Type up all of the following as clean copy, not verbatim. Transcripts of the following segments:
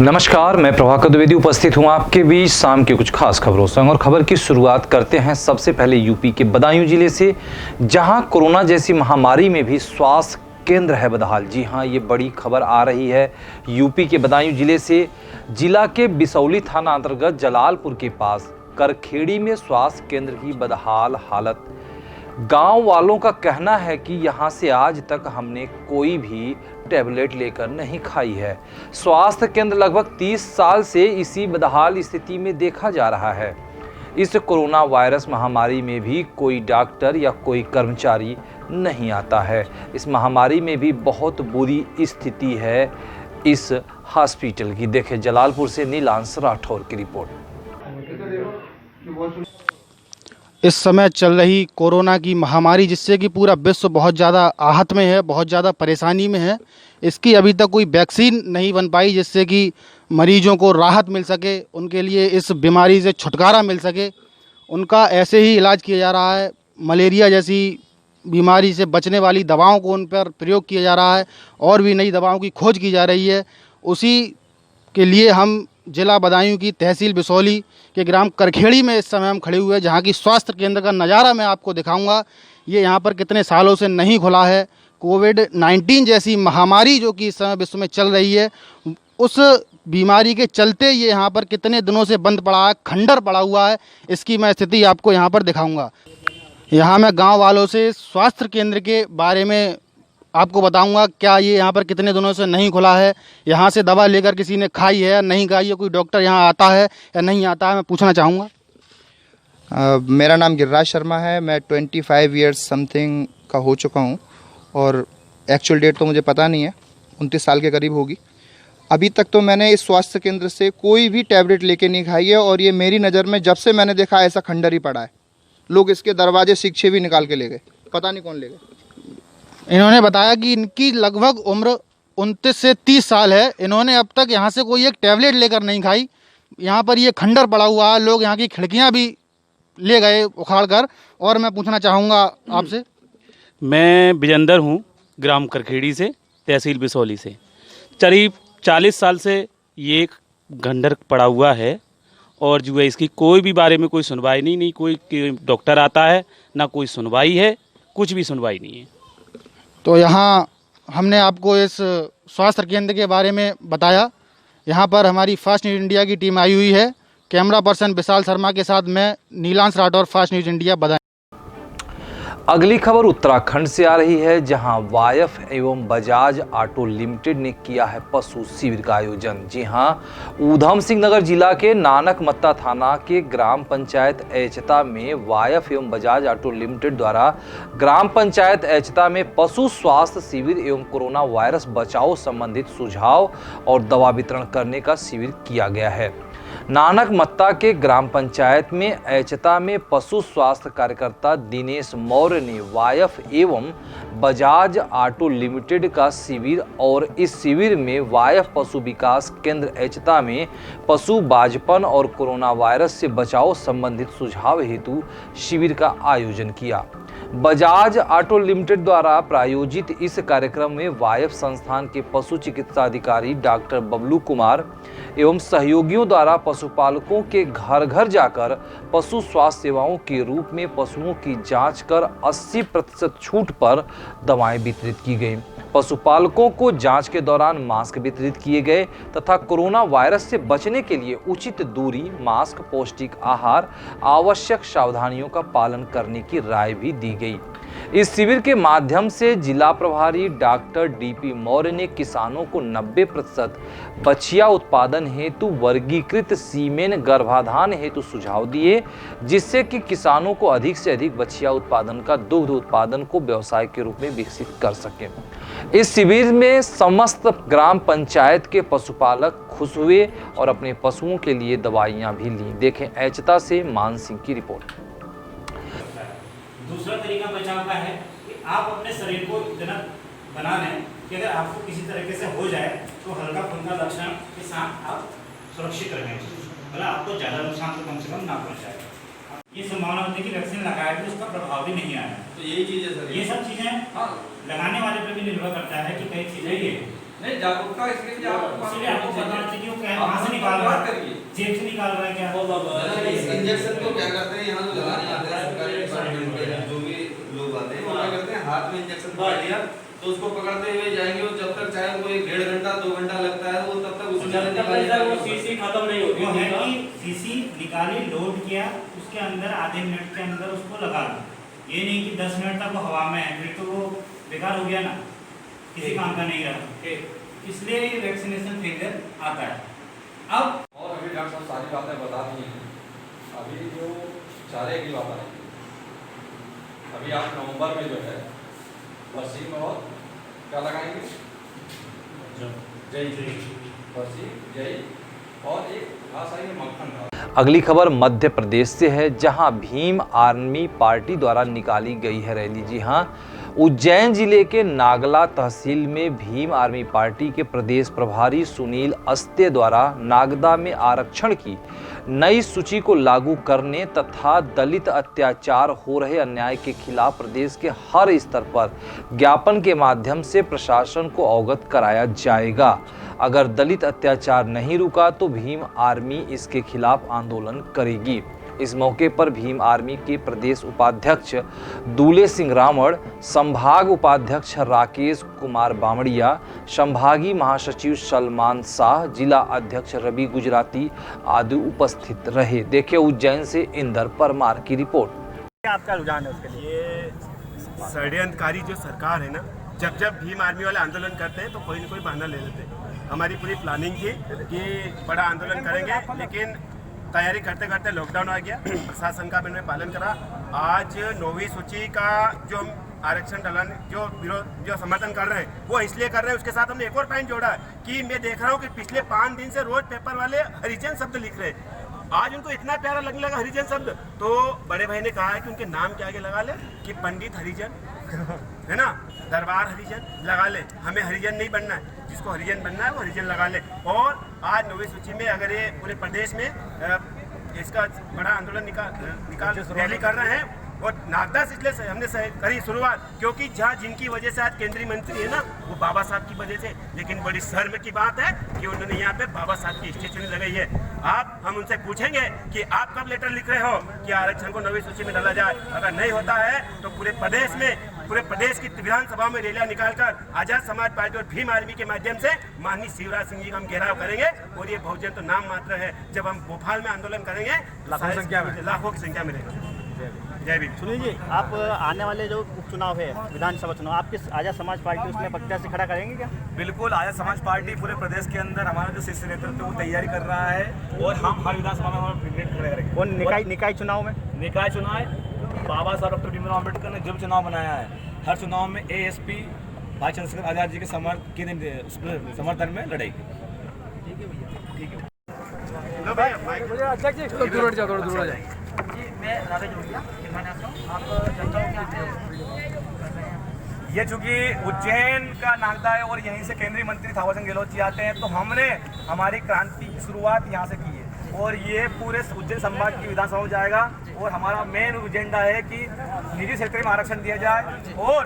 नमस्कार, मैं प्रभाकर द्विवेदी उपस्थित हूं आपके बीच शाम के कुछ खास खबरों से। और खबर की शुरुआत करते हैं सबसे पहले यूपी के बदायूं जिले से, जहां कोरोना जैसी महामारी में भी स्वास्थ्य केंद्र है बदहाल। जी हां, ये बड़ी खबर आ रही है यूपी के बदायूं जिले से। जिला के बिसौली थाना अंतर्गत जलालपुर के पास करखेड़ी में स्वास्थ्य केंद्र की बदहाल हालत। गांव वालों का कहना है कि यहां से आज तक हमने कोई भी टैबलेट लेकर नहीं खाई है। स्वास्थ्य केंद्र लगभग 30 साल से इसी बदहाल स्थिति में देखा जा रहा है। इस कोरोना वायरस महामारी में भी कोई डॉक्टर या कोई कर्मचारी नहीं आता है। इस महामारी में भी बहुत बुरी स्थिति है इस हॉस्पिटल की। देखें जलालपुर से नीलांश राठौर की रिपोर्ट। इस समय चल रही कोरोना की महामारी, जिससे कि पूरा विश्व बहुत ज़्यादा आहत में है, बहुत ज़्यादा परेशानी में है। इसकी अभी तक कोई वैक्सीन नहीं बन पाई जिससे कि मरीजों को राहत मिल सके, उनके लिए इस बीमारी से छुटकारा मिल सके। उनका ऐसे ही इलाज किया जा रहा है। मलेरिया जैसी बीमारी से बचने वाली दवाओं को उन पर प्रयोग किया जा रहा है और भी नई दवाओं की खोज की जा रही है। उसी के लिए हम जिला बदायूं की तहसील बिसौली के ग्राम करखेड़ी में इस समय हम खड़े हुए हैं, जहां की स्वास्थ्य केंद्र का नज़ारा मैं आपको दिखाऊंगा। ये यहां पर कितने सालों से नहीं खुला है। कोविड-19 जैसी महामारी जो कि इस समय विश्व में चल रही है, उस बीमारी के चलते ये यहाँ पर कितने दिनों से बंद पड़ा है, खंडर पड़ा हुआ है। इसकी मैं स्थिति आपको यहाँ पर दिखाऊँगा। यहाँ मैं गाँव वालों से स्वास्थ्य केंद्र के बारे में आपको बताऊंगा। क्या ये यहाँ पर कितने दिनों से नहीं खुला है, यहाँ से दवा लेकर किसी ने खाई है या नहीं खाई है, कोई डॉक्टर यहाँ आता है या नहीं आता है, मैं पूछना चाहूँगा। मेरा नाम गिरिराज शर्मा है। मैं 25 ईयर्स समथिंग का हो चुका हूँ और एक्चुअल डेट तो मुझे पता नहीं है, 29 साल के करीब होगी। अभी तक तो मैंने इस स्वास्थ्य केंद्र से कोई भी टैबलेट लेके नहीं खाई है और ये मेरी नज़र में जब से मैंने देखा ऐसा खंडर ही पड़ा है। लोग इसके दरवाजे शिक्षे भी निकाल के ले गए, पता नहीं कौन ले गए। इन्होंने बताया कि इनकी लगभग उम्र 29 से 30 साल है। इन्होंने अब तक यहाँ से कोई एक टैबलेट लेकर नहीं खाई। यहाँ पर ये खंडर पड़ा हुआ है, लोग यहाँ की खिड़कियाँ भी ले गए उखाड़ कर। और मैं पूछना चाहूँगा आपसे। मैं विजेंदर हूँ, ग्राम करखेड़ी से, तहसील बिसौली से। करीब 40 साल से ये खंडर पड़ा हुआ है और जो है इसकी कोई भी बारे में कोई सुनवाई नहीं कोई डॉक्टर आता है, ना कोई सुनवाई है, कुछ भी सुनवाई नहीं है। तो यहाँ हमने आपको इस स्वास्थ्य केंद्र के बारे में बताया। यहाँ पर हमारी फास्ट न्यूज़ इंडिया की टीम आई हुई है। कैमरा पर्सन विशाल शर्मा के साथ मैं Nilansh Rathore, fast news India Badaun. अगली खबर उत्तराखंड से आ रही है, जहां वायफ एवं बजाज ऑटो लिमिटेड ने किया है पशु शिविर का आयोजन। जी हां, ऊधम सिंह नगर जिला के नानक मत्ता थाना के ग्राम पंचायत एचता में वायफ एवं बजाज ऑटो लिमिटेड द्वारा ग्राम पंचायत एचता में पशु स्वास्थ्य शिविर एवं कोरोना वायरस बचाव संबंधित सुझाव और दवा वितरण करने का शिविर किया गया है। नानक मत्ता के ग्राम पंचायत में एचता में पशु स्वास्थ्य कार्यकर्ता दिनेश मौर्य ने वायफ एवं बजाज ऑटो लिमिटेड का शिविर और इस शिविर में वायफ पशु विकास केंद्र एचता में पशु बाजपन और कोरोना वायरस से बचाव संबंधित सुझाव हेतु शिविर का आयोजन किया। बजाज ऑटो लिमिटेड द्वारा प्रायोजित इस कार्यक्रम में वायफ संस्थान के पशु चिकित्सा अधिकारी डॉक्टर बबलू कुमार एवं सहयोगियों द्वारा पशुपालकों के घर घर जाकर पशु स्वास्थ्य सेवाओं के रूप में पशुओं की जांच कर 80% छूट पर दवाएं वितरित की गई। पशुपालकों को जांच के दौरान मास्क वितरित किए गए तथा कोरोना वायरस से बचने के लिए उचित दूरी, मास्क, पौष्टिक आहार, आवश्यक सावधानियों का पालन करने की राय भी दी गई। इस शिविर के माध्यम से जिला प्रभारी डॉक्टर डीपी मौर्य ने किसानों को 90% बछिया उत्पादन हेतु वर्गीकृत सीमेन गर्भाधान हेतु सुझाव दिए, जिससे कि किसानों को अधिक से अधिक बछिया उत्पादन का दुग्ध उत्पादन को व्यवसाय के रूप में विकसित कर सके। इस शिविर में समस्त ग्राम पंचायत के पशुपालक खुश हुए और अपने पशुओं के लिए दवाइयां भी ली। देखें एचता से मान सिंह की रिपोर्ट। दूसरा तरीका बचाव का है कि आप अपने शरीर को इतना बना लें कि अगर आपको किसी तरीके से हो जाए तो हल्का फुल्का लक्षण के साथ आप सुरक्षित रहें, मतलब आपको ज़्यादा नुकसान तो कम से कम ना पहुँचाए। ये संभावना होती है कि वैक्सीन लगाए तो उसका प्रभाव भी नहीं आया। तो यही चीज़ है सर, ये सब चीज़ें लगाने वाले पर भी निर्भर करता है कि कई चीज़ें ये नहीं जागरूकता इसके लिए आप इसलिए आपको बताना चाहिए कि वो क्या कहाँ से निकाल रहा है, जेब से निकाल रहा है क्या। इस इंजेक्शन को क्या करते हैं, यहाँ जो लगाने आते हैं सरकारी डिपार्टमेंट के जो भी लोग आते हैं वो क्या करते हैं, हाथ में इंजेक्शन पकड़ लिया तो उसको पकड़ते हुए जाएंगे, वो जब तक चाहे वो 1.5 घंटा 2 घंटा लगता है वो तब तक उसी में वो शीशी खत्म नहीं होती वो है कि शीशी निकाली, लोड किया, उसके अंदर आधे मिनट के अंदर उसको लगा लो। ये नहीं कि 10 मिनट तक वो हवा में है, फिर तो वो बेकार हो गया ना, किसी काम का नहीं रहा। इसलिए ये वैक्सीनेशन फेलियर आता है। अब और अभी डॉक्टर साहब सारी बातें बता दी हैं। अभी जो चारे की बात आई, अभी आप नवंबर में जो है वसीम और क्या लगाएंगे, जय वसीम जय और एक घास आई है मक्खन का। अगली खबर मध्य प्रदेश से है, जहां भीम आर्मी पार्टी द्वारा निकाली गई है रैली। जी हां, उज्जैन जिले के नागला तहसील में भीम आर्मी पार्टी के प्रदेश प्रभारी सुनील अस्ते द्वारा नागदा में आरक्षण की नई सूची को लागू करने तथा दलित अत्याचार हो रहे अन्याय के खिलाफ प्रदेश के हर स्तर पर ज्ञापन के माध्यम से प्रशासन को अवगत कराया जाएगा। अगर दलित अत्याचार नहीं रुका तो भीम आर्मी इसके खिलाफ आंदोलन करेगी। इस मौके पर भीम आर्मी के प्रदेश उपाध्यक्ष दूले सिंह रावण, संभाग उपाध्यक्ष राकेश कुमार बामड़िया, संभागीय महासचिव सलमान शाह, जिला अध्यक्ष रवि गुजराती आदि उपस्थित रहे। देखिए उज्जैन से इंदर परमार की रिपोर्ट। आपका रुझान है उसके लिए? ये षड्यंत्रकारी जो सरकार है ना, जब जब भीम आर्मी वाले आंदोलन करते हैं तो कोई ना कोई बहाना ले लेते हैं। हमारी पूरी प्लानिंग थी कि बड़ा आंदोलन करेंगे, लेकिन तैयारी करते करते लॉकडाउन आ गया। प्रशासन का मैंने पालन करा। आज 9वीं सूची का जो हम आरक्षण डलाने जो विरोध जो समर्थन कर रहे हैं वो इसलिए कर रहे हैं, उसके साथ हमने एक और पॉइंट जोड़ा कि मैं देख रहा हूँ कि पिछले 5 दिन से रोज पेपर वाले हरिजन शब्द लिख रहे हैं। आज उनको इतना प्यारा लगने लगा हरिजन शब्द, तो बड़े भाई ने कहा है कि उनके नाम के आगे लगा ले कि पंडित हरिजन है ना, दरबार हरिजन लगा ले। हमें हरिजन नहीं बनना है, जिसको हरिजन बनना है वो हरिजन लगा ले। और आज 9वीं सूची में अगर ये पूरे प्रदेश में इसका बड़ा आंदोलन निकाल रैली कर रहे हैं और नागदा से इसलिए हमने करी शुरुआत क्योंकि जहाँ जिनकी वजह से आज केंद्रीय मंत्री है ना वो बाबा साहब की वजह से। लेकिन बड़ी शर्म की बात है कि उन्होंने यहाँ पे बाबा साहब की स्टेचू लगाई है। हम उनसे पूछेंगे कि आप कब लेटर लिख रहे हो कि आरक्षण को 9वीं सूची में डाला जाए। अगर नहीं होता है तो पूरे प्रदेश की विधानसभा में रैलियां निकालकर आजाद समाज पार्टी और भीम आर्मी के माध्यम से माननीय शिवराज सिंह जी का हम घेराव करेंगे। और ये बहुजन तो नाम मात्र है, जब हम भोपाल में आंदोलन करेंगे लाखों की संख्या में रहेगा। जय भीम। सुनील जी, आप आने वाले जो उपचुनाव है विधानसभा चुनाव, आप किस आजाद समाज पार्टी उसमें प्रत्याशी खड़ा करेंगे क्या? बिल्कुल, आजाद समाज पार्टी पूरे प्रदेश के अंदर हमारा जो शीर्ष नेतृत्व वो तैयारी कर रहा है और हम हर विधानसभा में हमारा कैंडिडेट खड़े करेंगे। कौन निकाय चुनाव में? निकाय चुनाव बाबा साहब डॉक्टर भीमराव अम्बेडकर ने जब चुनाव बनाया है, हर चुनाव में ASP भाई चंद्रशेखर आजाद जी के समर्थन में लड़ाई। ठीक है मैं राधा जोड़िया, आप ये चूंकि उज्जैन का नागदा है और यहीं से केंद्रीय मंत्री थावरचंद गहलोत जी आते हैं, तो हमने हमारी क्रांति की शुरुआत यहाँ से की है और ये पूरे उज्जैन संभाग की विधानसभा में जाएगा। और हमारा मेन एजेंडा है कि निजी क्षेत्र में आरक्षण दिया जाए और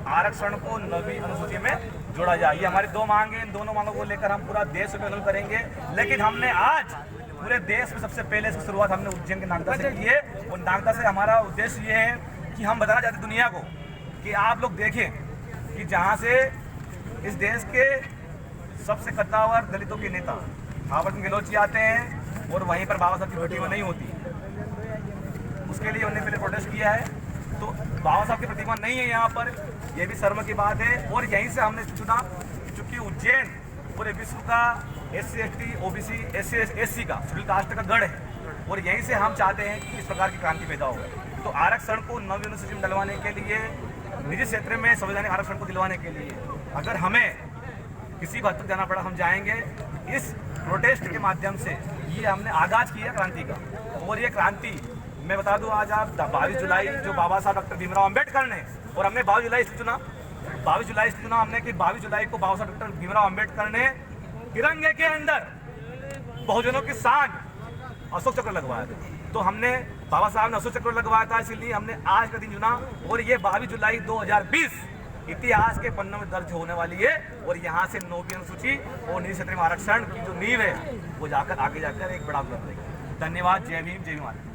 आरक्षण को 9वीं अनुसूची में जोड़ा जाए। ये हमारी 2 मांग है। इन दोनों मांगों को लेकर हम पूरा देश में आंदोलन करेंगे। लेकिन हमने आज पूरे देश में सबसे पहले इसकी शुरुआत हमने उज्जैन के नागदा से की है और नागदा से हमारा उद्देश्य ये है कि हम बताना चाहते दुनिया को कि आप लोग देखें कि जहाँ से इस देश के सबसे कद्दावर दलितों के नेता थावरचंद गहलोत जी आते हैं और वहीं पर बाबा साहब की प्रतिमा नहीं होती, उसके लिए उन्होंने पहले प्रोटेस्ट किया है। तो बाबा साहब की प्रतिमा नहीं है यहाँ पर, यह भी शर्म की बात है। और यहीं से हमने चुना चूँकि उज्जैन पूरे विश्व का SC ST OBC SC का शेड्यूल कास्ट का गढ़ है और यहीं से हम चाहते हैं कि इस प्रकार की क्रांति पैदा हो। तो आरक्षण को 9वीं अनुसूची में डलवाने के लिए, निजी क्षेत्र में संवैधानिक आरक्षण को दिलवाने के लिए अगर हमें किसी हद तक जाना पड़ा हम जाएंगे। इस प्रोटेस्ट के माध्यम से ये हमने आगाज किया क्रांति का। और ये क्रांति मैं बता दूं, आज आप 22 जुलाई जो बाबा साहब डॉक्टर भीमराव अम्बेडकर ने, और हमने 22 जुलाई इसलिए चुना हमने कि 22 जुलाई को बाबा साहब डॉक्टर भीमराव अम्बेडकर ने तिरंगे के अंदर बहुजनों की शान अशोक चक्र लगवाया था। तो हमने बाबा साहब ने अशोक चक्र लगवाया था, इसलिए हमने आज का दिन चुना। और ये 22 जुलाई 2020 इतिहास के पन्नों में दर्ज होने वाली है। और यहाँ से 9 की अनुसूची और निजी क्षेत्रीय आरक्षण की जो नींव है वो जाकर आगे जाकर एक बड़ा बदल देगी। धन्यवाद। जय भीम, जय भारत।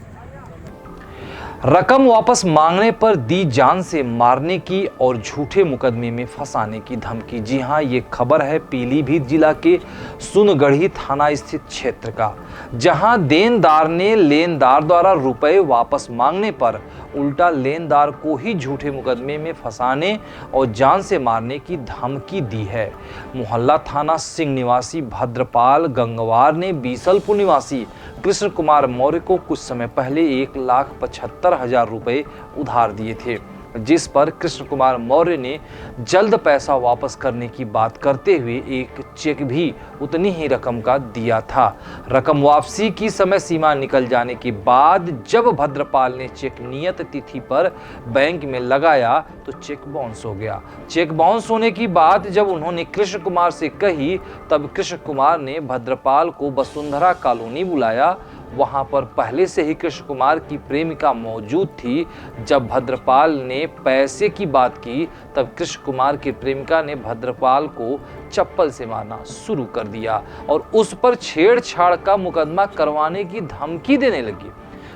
रकम वापस मांगने पर दी जान से मारने की और झूठे मुकदमे में फंसाने की धमकी। जी हां, ये खबर है पीलीभीत जिला के सुनगढ़ी थाना स्थित क्षेत्र का, जहां देनदार ने लेनदार द्वारा रुपए वापस मांगने पर उल्टा लेनदार को ही झूठे मुकदमे में फंसाने और जान से मारने की धमकी दी है। मोहल्ला थाना सिंह निवासी भद्रपाल गंगवार ने बीसलपुर निवासी कृष्ण कुमार मौर्य को कुछ समय पहले 1,75,000 रुपए उधार दिए थे, जिस पर कृष्ण कुमार मौर्य ने जल्द पैसा वापस करने की बात करते हुए एक चेक भी उतनी ही रकम का दिया था। रकम वापसी की समय सीमा निकल जाने के बाद जब भद्रपाल ने चेक नियत तिथि पर बैंक में लगाया तो चेक बाउंस हो गया। चेक बाउंस होने की बात जब उन्होंने कृष्ण कुमार से कही, तब कृष्ण कुमार ने भद्रपाल को वसुंधरा कॉलोनी बुलाया। वहां पर पहले से ही कृष्ण कुमार की प्रेमिका मौजूद थी। जब भद्रपाल ने पैसे की बात की, तब कृष्ण कुमार की प्रेमिका ने भद्रपाल को चप्पल से मारना शुरू कर दिया और उस पर छेड़छाड़ का मुकदमा करवाने की धमकी देने लगी।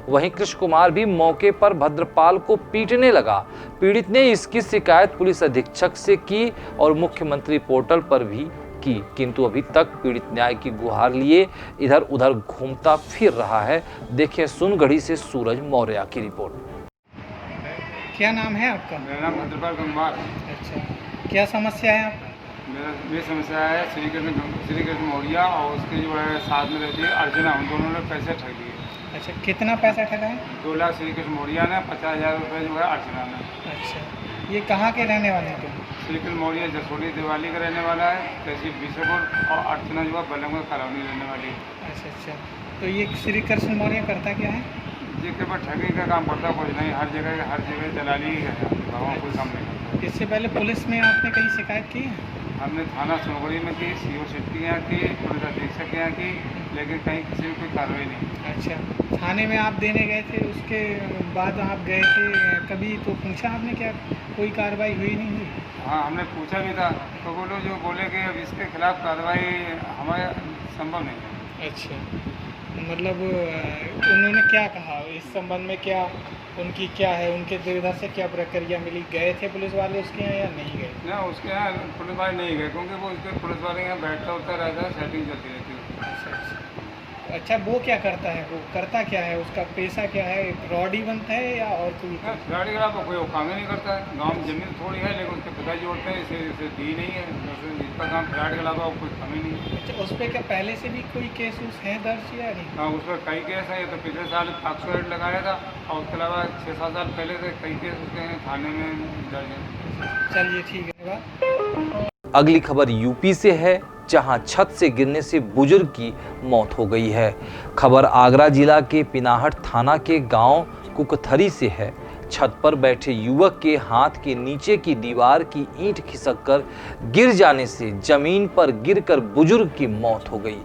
वहीं कृष्ण कुमार भी मौके पर भद्रपाल को पीटने लगा। पीड़ित ने इसकी शिकायत पुलिस अधीक्षक से की और मुख्यमंत्री पोर्टल पर भी की, किंतु अभी तक पीड़ित न्याय की गुहार लिए इधर उधर घूमता फिर रहा है। देखिए सुनगढ़ी से सूरज मौर्य की रिपोर्ट। क्या नाम है आपका? मेरा नाम भद्रपाल गंगवार। अच्छा, क्या समस्या है आपका? मेरी समस्या है श्री कृष्ण मौर्य और उसके जो है साथ में रहती है अर्चना, उन दोनों ने पैसे ठग दिए। अच्छा, कितना पैसा ठगा है? 2 लाख श्री कृष्ण मौर्य ने, 50,000 रुपये जो है अर्चना ने। अच्छा, ये कहाँ के रहने वाले हैं तुम? श्री कृष्ण मौर्य जसोली दिवाली का रहने वाला है, तहसील बीसलपुर, और अर्चना जो है बल्लमगढ़ कॉलोनी रहने वाली है। अच्छा अच्छा, तो ये श्री कृष्ण मौर्य करता क्या है? ये केवल ठगी का काम करता, कुछ नहीं, हर जगह दलाली ही है, कोई काम नहीं करता। इससे पहले पुलिस में आपने कहीं शिकायत की है? हमने थाना सुनगढ़ी में की, सीओ सिटी के यहाँ की, पुलिस अधीक्षक के यहाँ की, लेकिन कहीं किसी ने कोई कार्रवाई नहीं। अच्छा, थाने में आप देने गए थे, उसके बाद आप गए थे कभी तो पूछा आपने, क्या कोई कार्रवाई हुई नहीं हुई? हाँ, हमने पूछा भी था, तो वो लोग जो बोले कि अब इसके खिलाफ कार्रवाई हमारे संभव नहीं। अच्छा, मतलब उन्होंने क्या कहा इस संबंध में? क्या उनकी क्या है, उनके इधर से क्या प्रक्रिया मिली? गए थे पुलिस वाले उसके यहाँ या नहीं गए? ना, उसके यहाँ पुलिस वाले नहीं गए, क्योंकि वो उसके पुलिस वाले यहाँ बैठता उठता रहता है, सेटिंग चलती रहती है। अच्छा, अच्छा, वो क्या करता है? वो करता क्या है? उसका पेशा क्या है? फ्रॉडी बनता है या और कोई? फ्रॉडी का कोई काम ही नहीं करता है। गाँव में जमीन थोड़ी है, लेकिन उसके पिता जोड़ते हैं, इसे दी नहीं है, इसका काम फ्रॉड के अलावा कोई काम ही नहीं है। अच्छा, उस पर क्या पहले से भी कोई केस उस हैं दर्ज या नहीं? हाँ, उस पर कई केस है। ये तो पिछले साल 500 रेट लगाया था, और उसके अलावा 6-7 साल पहले से कई केस उसके थाने में दर्ज है। चलिए ठीक है। अगली खबर यूपी से है, जहां छत से गिरने से बुजुर्ग की मौत हो गई है। खबर आगरा जिला के पिनाहट थाना के गांव कुकथरी से है। छत पर बैठे युवक के हाथ के नीचे की दीवार की ईंट खिसककर गिर जाने से जमीन पर गिरकर बुजुर्ग की मौत हो गई।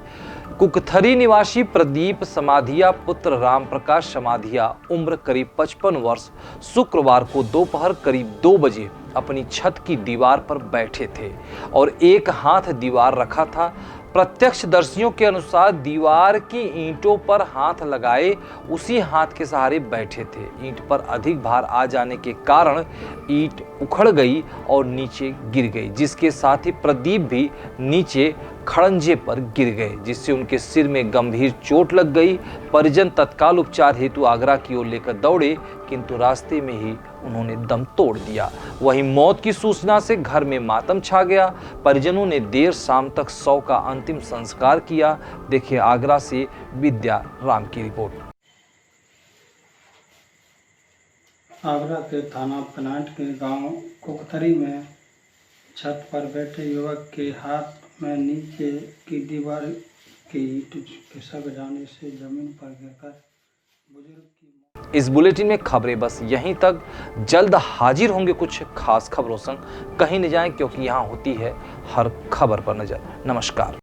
कुकथरी निवासी प्रदीप समाधिया पुत्र रामप्रकाश समाधिया उम्र करीब 55 वर्ष शुक्रवार को दोपहर करीब 2 बजे अपनी छत की दीवार पर बैठे थे और एक हाथ दीवार रखा था। प्रत्यक्षदर्शियों के अनुसार दीवार की ईंटों पर हाथ लगाए उसी हाथ के सहारे बैठे थे। ईंट पर अधिक भार आ जाने के कारण ईंट उखड़ गई और नीचे गिर गई, जिसके साथ ही प्रदीप भी नीचे खड़ंजे पर गिर गए, जिससे उनके सिर में गंभीर चोट लग गई। परिजन तत्काल उपचार हेतु आगरा की ओर लेकर दौड़े, किंतु रास्ते में ही उन्होंने दम तोड़ दिया। वहीं मौत की सूचना से घर में मातम छा गया। परिजनों ने देर शाम तक शव का अंतिम संस्कार किया। देखिए आगरा से विद्या राम की रिपोर्ट। आगरा के थाना पिनाहट के गांव कुकथरी में छत पर बैठे युवक के हाथ में नीचे की दीवार की ईंट खिसक जाने से जमीन पर गिरकर बुजुर्ग की। इस बुलेटिन में खबरें बस यहीं तक। जल्द हाजिर होंगे कुछ खास खबरों संग। कहीं न जाएं, क्योंकि यहाँ होती है हर खबर पर नजर। नमस्कार।